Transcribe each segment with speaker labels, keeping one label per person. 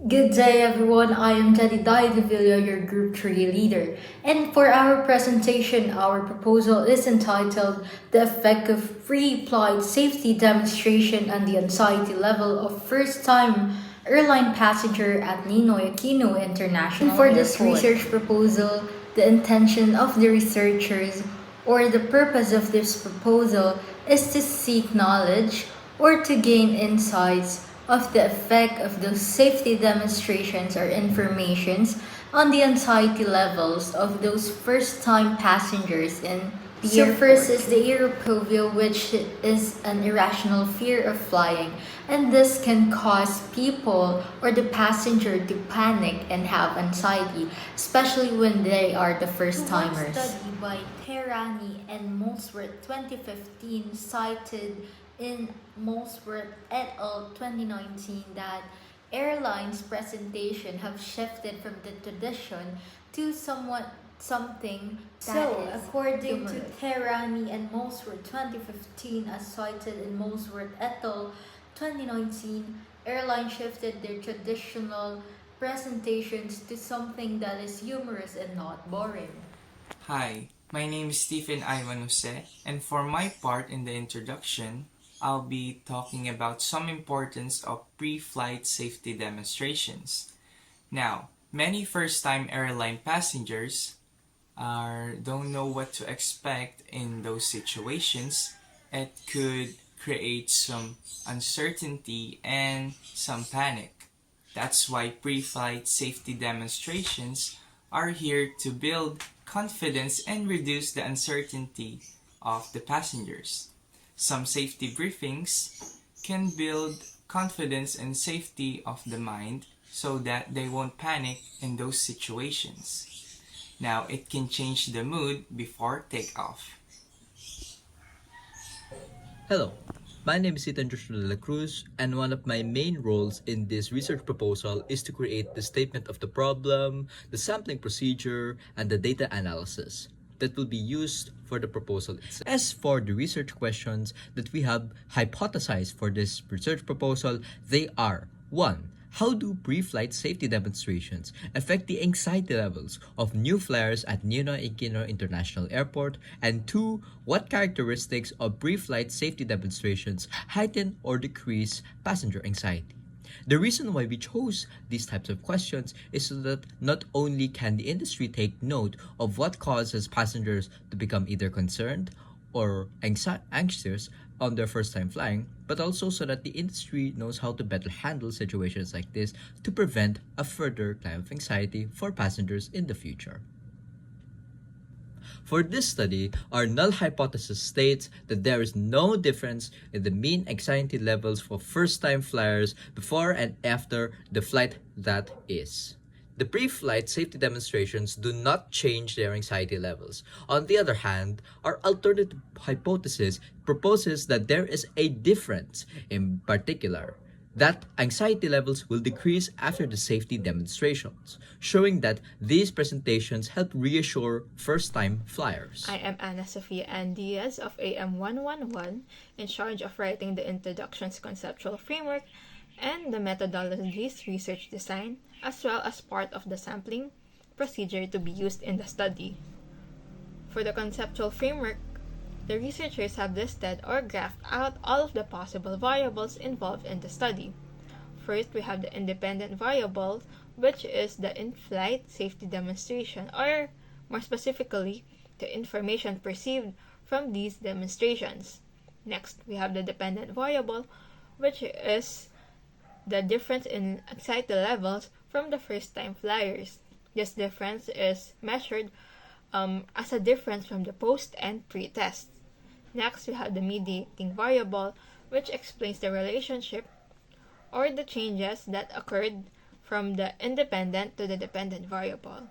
Speaker 1: Good day, everyone. I am Jedidiah De Villa, your Group 3 leader. And for our presentation, our proposal is entitled The Effect of Free Flight Safety Demonstration and the Anxiety Level of First-Time Airline Passenger at Ninoy Aquino International Airport. For this research proposal, the intention of the researchers or the purpose of this proposal is to seek knowledge or to gain insights of the effect of those safety demonstrations or informations on the anxiety levels of those first-time passengers in the airport. First is the aerophobia, which is an irrational fear of flying, and this can cause people or the passenger to panic and have anxiety, especially when they are the first-timers. A study by Terani and Molesworth 2015 cited in Molesworth et al. 2019 that airlines presentation have shifted from the tradition to something that is according humorous. To Terani and Molesworth 2015 as cited in Molesworth et al. 2019, airlines shifted their traditional presentations to something that is humorous and not boring.
Speaker 2: Hi, my name is Stephen Iwanuse, and for my part in the introduction, I'll be talking about some importance of pre-flight safety demonstrations. Now, many first-time airline passengers don't know what to expect in those situations. It could create some uncertainty and some panic. That's why pre-flight safety demonstrations are here to build confidence and reduce the uncertainty of the passengers. Some safety briefings can build confidence and safety of the mind so that they won't panic in those situations. Now, it can change the mood before takeoff.
Speaker 3: Hello, my name is Ethan Joshua de la Cruz, and one of my main roles in this research proposal is to create the statement of the problem, the sampling procedure, and the data analysis that will be used for the proposal itself. As for the research questions that we have hypothesized for this research proposal, they are 1. How do pre-flight safety demonstrations affect the anxiety levels of new flyers at Ninoy Aquino International Airport? And 2. What characteristics of pre-flight safety demonstrations heighten or decrease passenger anxiety? The reason why we chose these types of questions is so that not only can the industry take note of what causes passengers to become either concerned or anxious on their first time flying, but also so that the industry knows how to better handle situations like this to prevent a further climb of anxiety for passengers in the future. For this study, our null hypothesis states that there is no difference in the mean anxiety levels for first-time flyers before and after the flight that is. The pre-flight safety demonstrations do not change their anxiety levels. On the other hand, our alternative hypothesis proposes that there is a difference. In particular, that anxiety levels will decrease after the safety demonstrations, showing that these presentations help reassure first-time flyers.
Speaker 4: I am Ana Sofia Ann Diaz of AM111, in charge of writing the Introduction's conceptual framework and the methodologies research design, as well as part of the sampling procedure to be used in the study. For the conceptual framework, the researchers have listed or graphed out all of the possible variables involved in the study. First, we have the independent variable, which is the in-flight safety demonstration, or more specifically, the information perceived from these demonstrations. Next, we have the dependent variable, which is the difference in anxiety levels from the first-time flyers. This difference is measured as a difference from the post and pre-test. Next, we have the mediating variable, which explains the relationship or the changes that occurred from the independent to the dependent variable.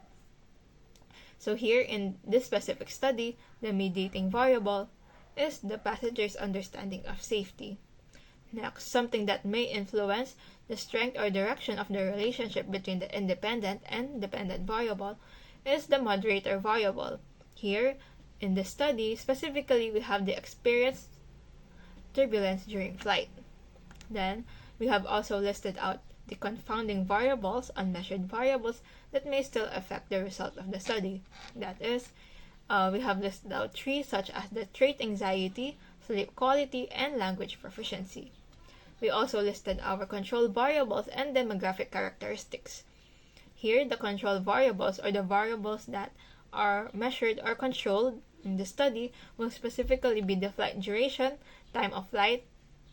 Speaker 4: So here in this specific study, the mediating variable is the passenger's understanding of safety. Next, something that may influence the strength or direction of the relationship between the independent and dependent variable is the moderator variable. Here, in this study, specifically, we have the experienced turbulence during flight. Then, we have also listed out the confounding variables, unmeasured variables that may still affect the result of the study. That is, we have listed out three such as the trait anxiety, sleep quality, and language proficiency. We also listed our control variables and demographic characteristics. Here, the control variables, or the variables that are measured or controlled in the study, will specifically be the flight duration, time of flight,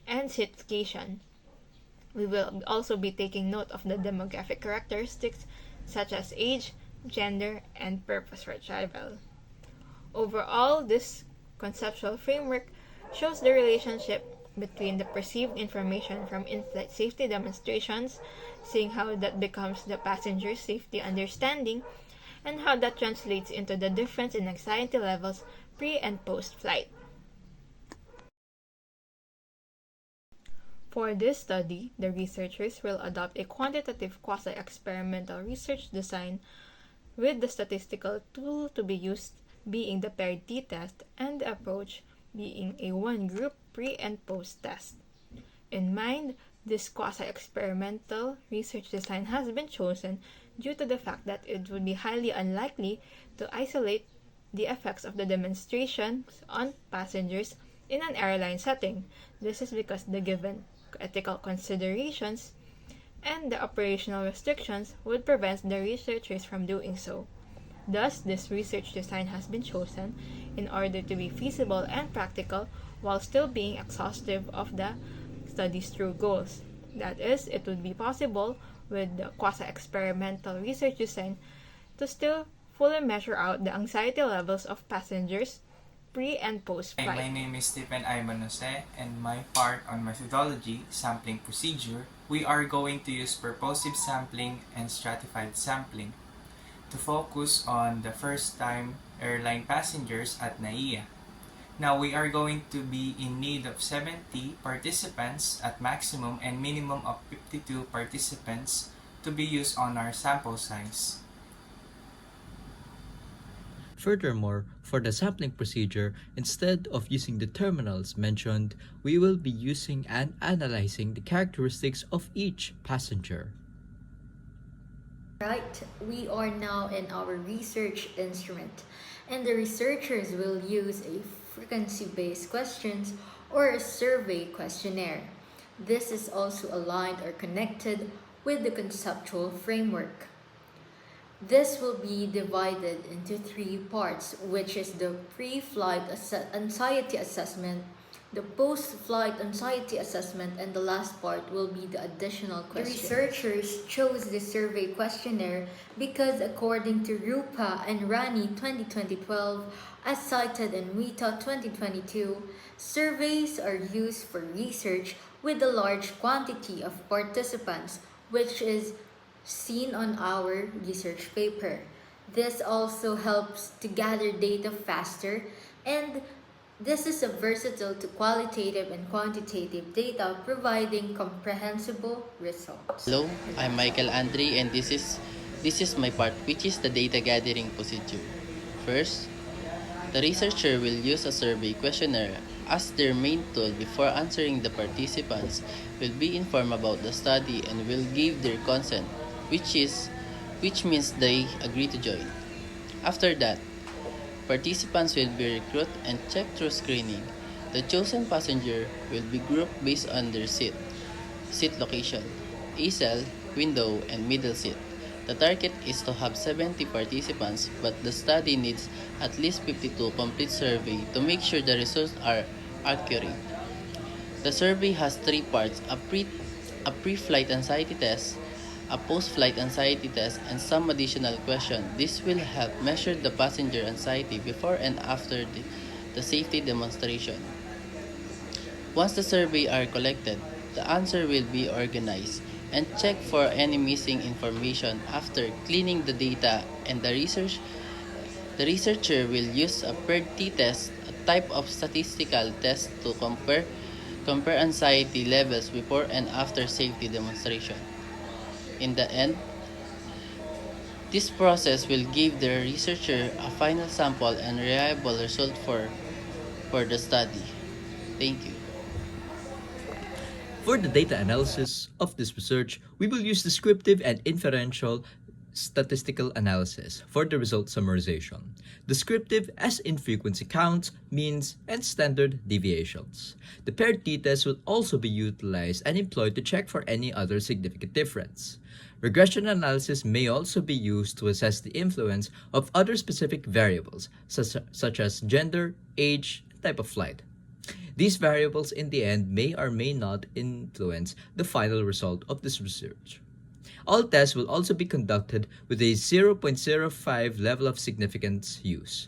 Speaker 4: and seat location. We will also be taking note of the demographic characteristics such as age, gender, and purpose for travel. Overall, this conceptual framework shows the relationship between the perceived information from in-flight safety demonstrations, seeing how that becomes the passenger's safety understanding, and how that translates into the difference in anxiety levels pre- and post-flight. For this study, the researchers will adopt a quantitative quasi-experimental research design with the statistical tool to be used being the paired t-test and the approach being a one-group pre- and post-test. In mind, this quasi-experimental research design has been chosen due to the fact that it would be highly unlikely to isolate the effects of the demonstrations on passengers in an airline setting. This is because the given ethical considerations and the operational restrictions would prevent the researchers from doing so. Thus, this research design has been chosen in order to be feasible and practical while still being exhaustive of the study's true goals. That is, it would be possible with the quasi-experimental research design to still fully measure out the anxiety levels of passengers pre- and
Speaker 2: Hi,
Speaker 4: post-flight.
Speaker 2: my name is Stephen Ivanose, and my part on methodology, sampling procedure, we are going to use purposive sampling and stratified sampling to focus on the first-time airline passengers at NAIA. Now, we are going to be in need of 70 participants at maximum and minimum of 52 participants to be used on our sample size.
Speaker 3: Furthermore, for the sampling procedure, instead of using the terminals mentioned, we will be using and analyzing the characteristics of each passenger.
Speaker 1: Right, we are now in our research instrument, and the researchers will use a frequency-based questions or a survey questionnaire. This is also aligned or connected with the conceptual framework. This will be divided into three parts, which is the pre-flight anxiety assessment, the post-flight anxiety assessment, and the last part will be the additional questions. The researchers chose the survey questionnaire because according to Rupa and Rani 2012, as cited in WITA 2022, surveys are used for research with a large quantity of participants, which is seen on our research paper. This also helps to gather data faster, and this is a versatile to qualitative and quantitative data providing comprehensible results.
Speaker 5: Hello, I'm Michael Andre and this is my part, which is the data gathering procedure. First, the researcher will use a survey questionnaire as their main tool. Before answering, the participants will be informed about the study and will give their consent, which means they agree to join. After that, participants will be recruited and checked through screening. The chosen passenger will be grouped based on their seat location, A-cell, window, and middle seat. The target is to have 70 participants, but the study needs at least 52 complete survey to make sure the results are accurate. The survey has three parts: a pre-flight anxiety test, a post-flight anxiety test, and some additional questions. This will help measure the passenger anxiety before and after the safety demonstration. Once the survey are collected, the answer will be organized and checked for any missing information. After cleaning the data, and the researcher will use a paired t-test, a type of statistical test to compare anxiety levels before and after safety demonstration. In the end, this process will give the researcher a final sample and reliable result for the study. Thank you.
Speaker 3: For the data analysis of this research, we will use descriptive and inferential statistical analysis for the result summarization. Descriptive as in frequency counts, means, and standard deviations. The paired t-test will also be utilized and employed to check for any other significant difference. Regression analysis may also be used to assess the influence of other specific variables, such as gender, age, and type of flight. These variables in the end may or may not influence the final result of this research. All tests will also be conducted with a 0.05 level of significance use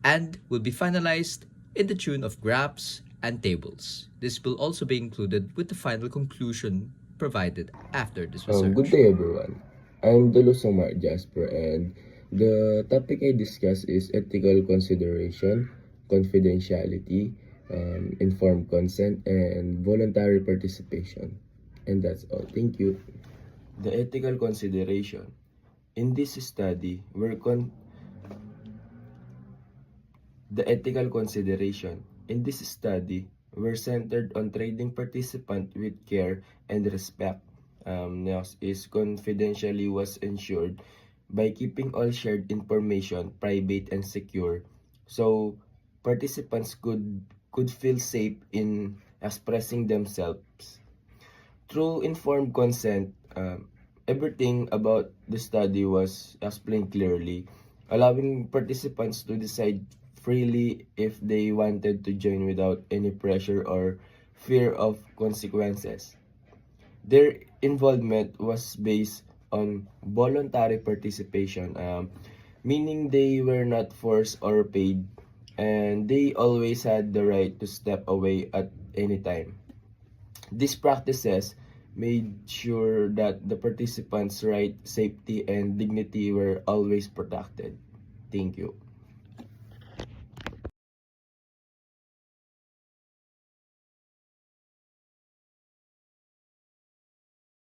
Speaker 3: and will be finalized in the tune of graphs and tables. This will also be included with the final conclusion provided after this research.
Speaker 6: Good day, everyone. I'm Delusomar Jasper, and the topic I discuss is ethical consideration, confidentiality, informed consent, and voluntary participation. And that's all. Thank you. The ethical consideration. In this study, the ethical consideration. In this study, were centered on treating participants with care and respect. Next is confidentially was ensured by keeping all shared information private and secure, so participants could feel safe in expressing themselves. Through informed consent, everything about the study was explained clearly, allowing participants to decide freely if they wanted to join without any pressure or fear of consequences. Their involvement was based on voluntary participation, meaning they were not forced or paid, and they always had the right to step away at any time. These practices made sure that the participants' right, safety, and dignity were always protected. Thank you.